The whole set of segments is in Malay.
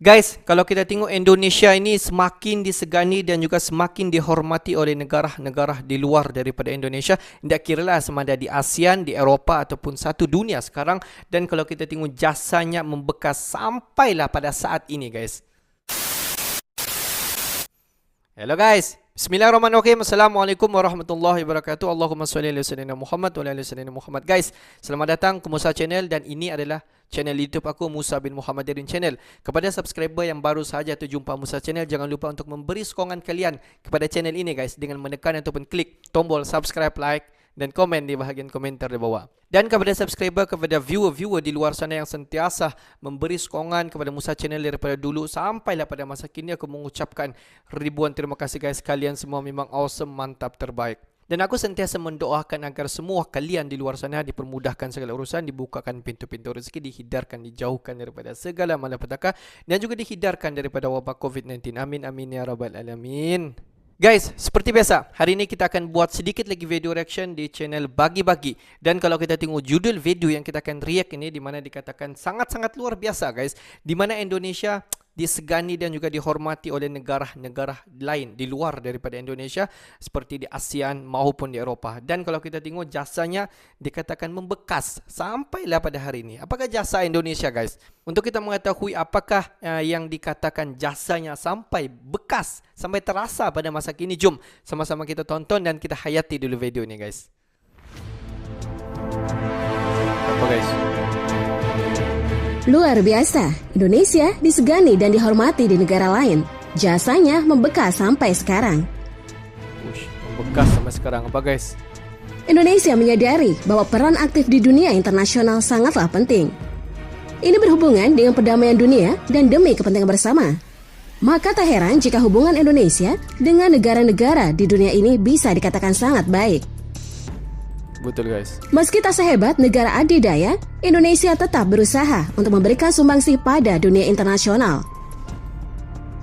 Guys, kalau kita tengok Indonesia ini semakin disegani dan juga semakin dihormati oleh negara-negara di luar daripada Indonesia. Tak kiralah sama ada di ASEAN, di Eropah ataupun satu dunia sekarang. Dan kalau kita tengok jasanya membekas sampailah pada saat ini guys. Hello guys. Bismillahirrahmanirrahim. Assalamualaikum warahmatullahi wabarakatuh. Allahumma salli ala sayyidina Muhammad wa ala sayyidina Muhammad. Guys, selamat datang ke Musa Channel dan ini adalah channel YouTube aku, Musa bin Muhammadirin Channel. Kepada subscriber yang baru sahaja terjumpa Musa Channel, jangan lupa untuk memberi sokongan kalian kepada channel ini guys dengan menekan ataupun klik tombol subscribe, like dan komen di bahagian komentar di bawah. Dan kepada subscriber, kepada viewer-viewer di luar sana yang sentiasa memberi sokongan kepada Musa Channel daripada dulu sampailah pada masa kini, aku mengucapkan ribuan terima kasih guys. Kalian semua memang awesome, mantap, terbaik. Dan aku sentiasa mendoakan agar semua kalian di luar sana dipermudahkan segala urusan, dibukakan pintu-pintu rezeki, dihidarkan, dijauhkan daripada segala malapetaka dan juga dihidarkan daripada wabak COVID-19. Amin amin ya rabbal alamin. Guys, seperti biasa, hari ini kita akan buat sedikit lagi video reaction di channel Bagi-Bagi. Dan kalau kita tengok judul video yang kita akan react ini, di mana dikatakan sangat-sangat luar biasa guys, di mana Indonesia disegani dan juga dihormati oleh negara-negara lain di luar daripada Indonesia seperti di ASEAN maupun di Eropah. Dan kalau kita tengok jasanya dikatakan membekas sampailah pada hari ini. Apakah jasa Indonesia guys? Untuk kita mengetahui apakah yang dikatakan jasanya sampai bekas, sampai terasa pada masa kini, jom sama-sama kita tonton dan kita hayati dulu video ini guys. Apa guys? Luar biasa, Indonesia disegani dan dihormati di negara lain. Jasanya membekas sampai sekarang. Membekas sampai sekarang apa guys? Indonesia menyadari bahwa peran aktif di dunia internasional sangatlah penting. Ini berhubungan dengan perdamaian dunia dan demi kepentingan bersama. Maka tak heran jika hubungan Indonesia dengan negara-negara di dunia ini bisa dikatakan sangat baik. Betul guys. Meski tak sehebat negara adidaya, Indonesia tetap berusaha untuk memberikan sumbangsih pada dunia internasional.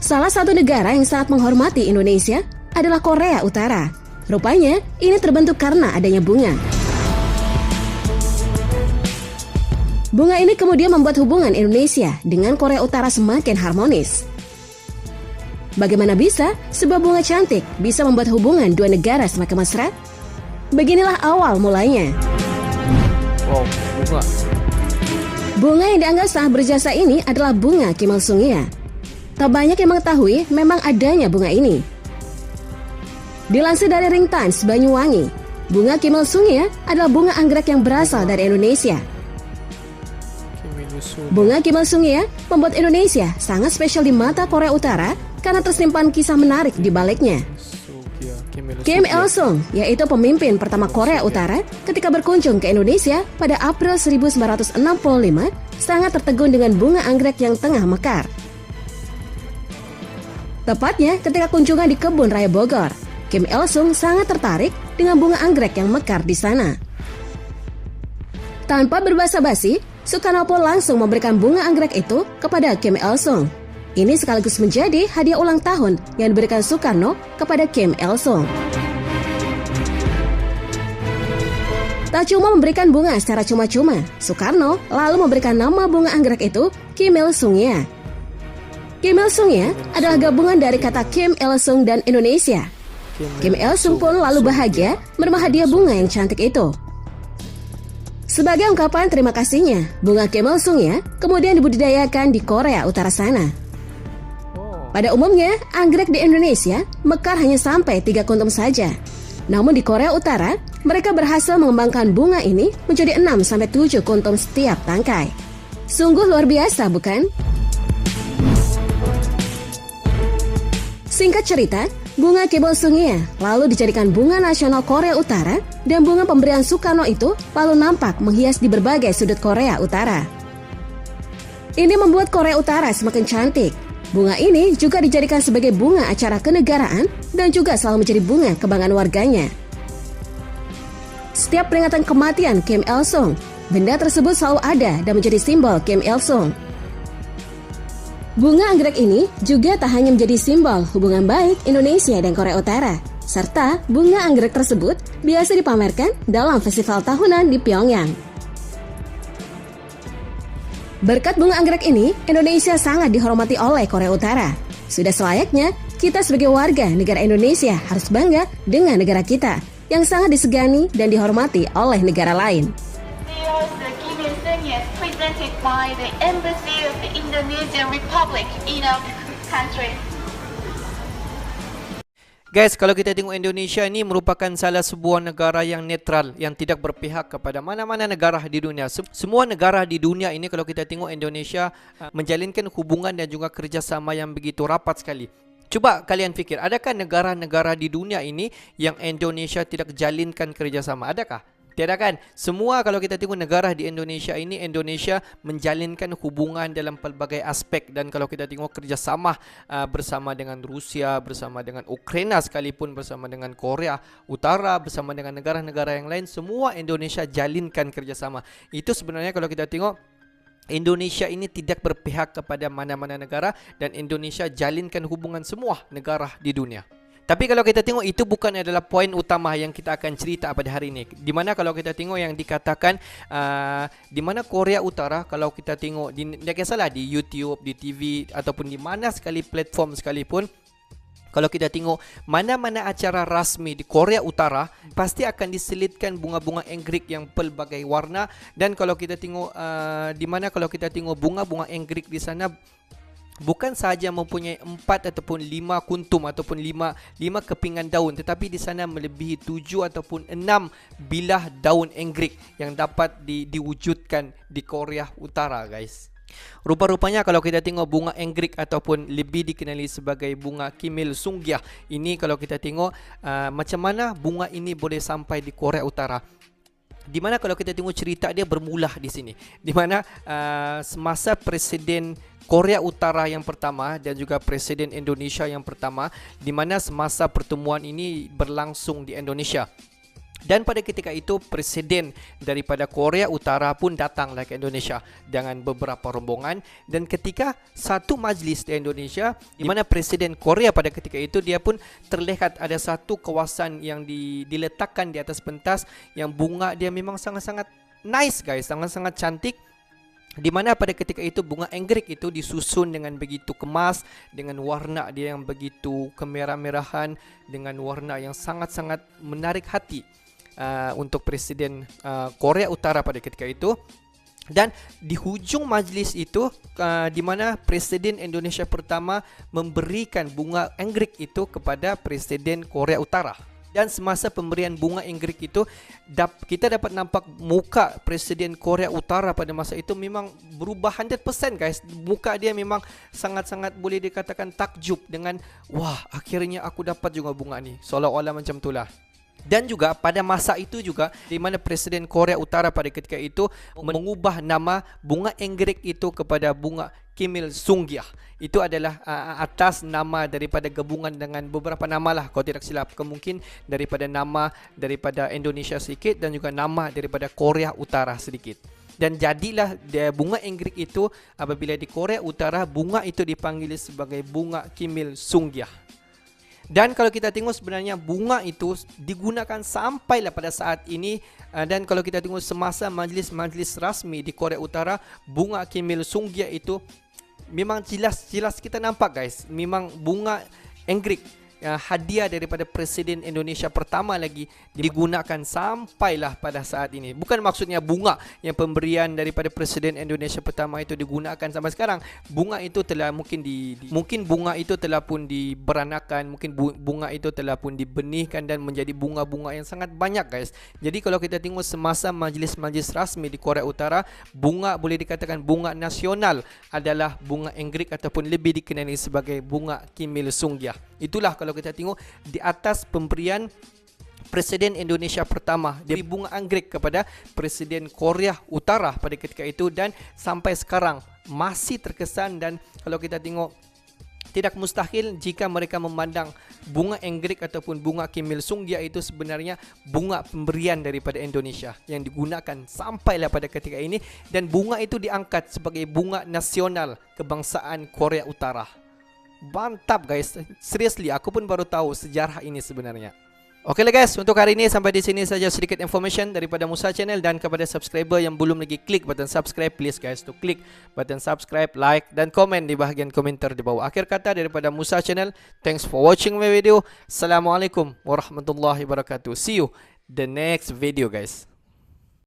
Salah satu negara yang sangat menghormati Indonesia adalah Korea Utara. Rupanya, ini terbentuk karena adanya bunga. Bunga ini kemudian membuat hubungan Indonesia dengan Korea Utara semakin harmonis. Bagaimana bisa sebuah bunga cantik bisa membuat hubungan dua negara semakin mesra? Beginilah awal mulanya. Wow, bunga. Bunga yang dianggap sangat berjasa ini adalah bunga Kimelsungia. Tak banyak yang mengetahui memang adanya bunga ini. Dilansir dari Ring Times Banyuwangi, bunga Kimelsungia adalah bunga anggrek yang berasal dari Indonesia. Bunga Kimelsungia membuat Indonesia sangat spesial di mata Korea Utara karena tersimpan kisah menarik di baliknya. Kim Il-sung, yaitu pemimpin pertama Korea Utara ketika berkunjung ke Indonesia pada April 1965, sangat tertegun dengan bunga anggrek yang tengah mekar. Tepatnya ketika kunjungan di kebun raya Bogor, Kim Il-sung sangat tertarik dengan bunga anggrek yang mekar di sana. Tanpa berbasa-basi, Soekarno pun langsung memberikan bunga anggrek itu kepada Kim Il-sung. Ini sekaligus menjadi hadiah ulang tahun yang diberikan Soekarno kepada Kim Il-sung. Tak cuma memberikan bunga secara cuma-cuma, Soekarno lalu memberikan nama bunga anggrek itu Kim Il-sungia. Kim Il-sungia adalah gabungan dari kata Kim Il-sung dan Indonesia. Kim Il-sung pun lalu bahagia menerima hadiah bunga yang cantik itu. Sebagai ungkapan terima kasihnya, bunga Kim Il-sungia kemudian dibudidayakan di Korea Utara sana. Pada umumnya, anggrek di Indonesia mekar hanya sampai 3 kuntum saja. Namun di Korea Utara, mereka berhasil mengembangkan bunga ini menjadi 6-7 kuntum setiap tangkai. Sungguh luar biasa, bukan? Singkat cerita, bunga Kimelsungia lalu dijadikan bunga nasional Korea Utara dan bunga pemberian Soekarno itu lalu nampak menghias di berbagai sudut Korea Utara. Ini membuat Korea Utara semakin cantik. Bunga ini juga dijadikan sebagai bunga acara kenegaraan dan juga selalu menjadi bunga kebanggaan warganya. Setiap peringatan kematian Kim Il-sung, benda tersebut selalu ada dan menjadi simbol Kim Il-sung. Bunga anggrek ini juga tak hanya menjadi simbol hubungan baik Indonesia dan Korea Utara, serta bunga anggrek tersebut biasa dipamerkan dalam festival tahunan di Pyongyang. Berkat bunga anggrek ini, Indonesia sangat dihormati oleh Korea Utara. Sudah selayaknya, kita sebagai warga negara Indonesia harus bangga dengan negara kita yang sangat disegani dan dihormati oleh negara lain. The Kim Il-sung is presented by the Embassy of the Indonesian Republic in our country. Guys, kalau kita tengok Indonesia ini merupakan salah sebuah negara yang netral, yang tidak berpihak kepada mana-mana negara di dunia. Semua negara di dunia ini, kalau kita tengok Indonesia menjalinkan hubungan dan juga kerjasama yang begitu rapat sekali. Cuba kalian fikir, adakah negara-negara di dunia ini yang Indonesia tidak jalinkan kerjasama? Adakah? Tiada kan? Semua kalau kita tengok negara di Indonesia ini, Indonesia menjalinkan hubungan dalam pelbagai aspek. Dan kalau kita tengok kerjasama bersama dengan Rusia, bersama dengan Ukraina sekalipun, bersama dengan Korea Utara, bersama dengan negara-negara yang lain, semua Indonesia jalinkan kerjasama. Itu sebenarnya kalau kita tengok, Indonesia ini tidak berpihak kepada mana-mana negara dan Indonesia jalinkan hubungan semua negara di dunia. Tapi kalau kita tengok, itu bukan adalah poin utama yang kita akan cerita pada hari ini. Di mana kalau kita tengok yang dikatakan di mana Korea Utara, kalau kita tengok tidak kisahlah di YouTube, di TV ataupun di mana sekali platform sekalipun, kalau kita tengok mana-mana acara rasmi di Korea Utara pasti akan diselitkan bunga-bunga anggrek yang pelbagai warna. Dan kalau kita tengok di mana kalau kita tengok bunga-bunga anggrek di sana bukan sahaja mempunyai 4 ataupun 5 kuntum ataupun 5 kepingan daun, tetapi di sana melebihi 7 ataupun 6 bilah daun anggrek yang dapat diwujudkan di Korea Utara, guys. Rupa-rupanya kalau kita tengok bunga anggrek ataupun lebih dikenali sebagai bunga Kim Il-sung ini, kalau kita tengok macam mana bunga ini boleh sampai di Korea Utara. Di mana kalau kita tengok cerita dia bermula di sini, di mana semasa Presiden Korea Utara yang pertama dan juga Presiden Indonesia yang pertama, di mana semasa pertemuan ini berlangsung di Indonesia. Dan pada ketika itu Presiden daripada Korea Utara pun datanglah ke Indonesia dengan beberapa rombongan. Dan ketika satu majlis di Indonesia, di mana Presiden Korea pada ketika itu dia pun terlihat ada satu kawasan yang diletakkan di atas pentas yang bunga dia memang sangat-sangat nice, guys, sangat-sangat cantik. Di mana pada ketika itu bunga anggrek itu disusun dengan begitu kemas, dengan warna dia yang begitu kemerah-merahan, dengan warna yang sangat-sangat menarik hati untuk Presiden Korea Utara pada ketika itu. Dan di hujung majlis itu di mana Presiden Indonesia pertama memberikan bunga anggrek itu kepada Presiden Korea Utara. Dan semasa pemberian bunga anggrek itu, kita dapat nampak muka Presiden Korea Utara pada masa itu memang berubah 100%, guys. Muka dia memang sangat-sangat boleh dikatakan takjub dengan, wah, akhirnya aku dapat juga bunga ni. Seolah-olah macam itulah. Dan juga pada masa itu juga, di mana Presiden Korea Utara pada ketika itu mengubah nama bunga anggrek itu kepada bunga Kim Il-sung. Itu adalah atas nama daripada gabungan dengan beberapa nama lah, kalau tidak silap. Kemungkin daripada nama daripada Indonesia sedikit dan juga nama daripada Korea Utara sedikit. Dan jadilah bunga anggrek itu apabila di Korea Utara, bunga itu dipanggil sebagai bunga Kim Il-sung. Dan kalau kita tengok sebenarnya bunga itu digunakan sampailah pada saat ini. Dan kalau kita tengok semasa majlis-majlis rasmi di Korea Utara, bunga Kim Il-sung itu memang jelas kita nampak, guys. Memang bunga anggrek hadiah daripada Presiden Indonesia pertama lagi digunakan sampailah pada saat ini. Bukan maksudnya bunga yang pemberian daripada Presiden Indonesia pertama itu digunakan sampai sekarang. Bunga itu telah mungkin bunga itu telah pun diberanakan, mungkin bunga itu telah pun dibenihkan dan menjadi bunga-bunga yang sangat banyak, guys. Jadi kalau kita tengok semasa majlis-majlis rasmi di Korea Utara, bunga boleh dikatakan bunga nasional adalah bunga anggrek ataupun lebih dikenali sebagai bunga Kim Il-sung. Itulah kalau kita tengok di atas pemberian Presiden Indonesia pertama dari bunga anggrek kepada Presiden Korea Utara pada ketika itu, dan sampai sekarang masih terkesan. Dan kalau kita tengok, tidak mustahil jika mereka memandang bunga anggrek ataupun bunga Kim Il-sung itu sebenarnya bunga pemberian daripada Indonesia yang digunakan sampailah pada ketika ini, dan bunga itu diangkat sebagai bunga nasional kebangsaan Korea Utara. Mantap, guys. Seriously, aku pun baru tahu sejarah ini sebenarnya. Oke lah guys, untuk hari ini sampai di sini saja sedikit information daripada Musa Channel. Dan kepada subscriber yang belum lagi klik button subscribe, please guys to klik button subscribe, like dan komen di bahagian komentar di bawah. Akhir kata daripada Musa Channel, thanks for watching my video. Assalamualaikum warahmatullahi wabarakatuh. See you the next video guys.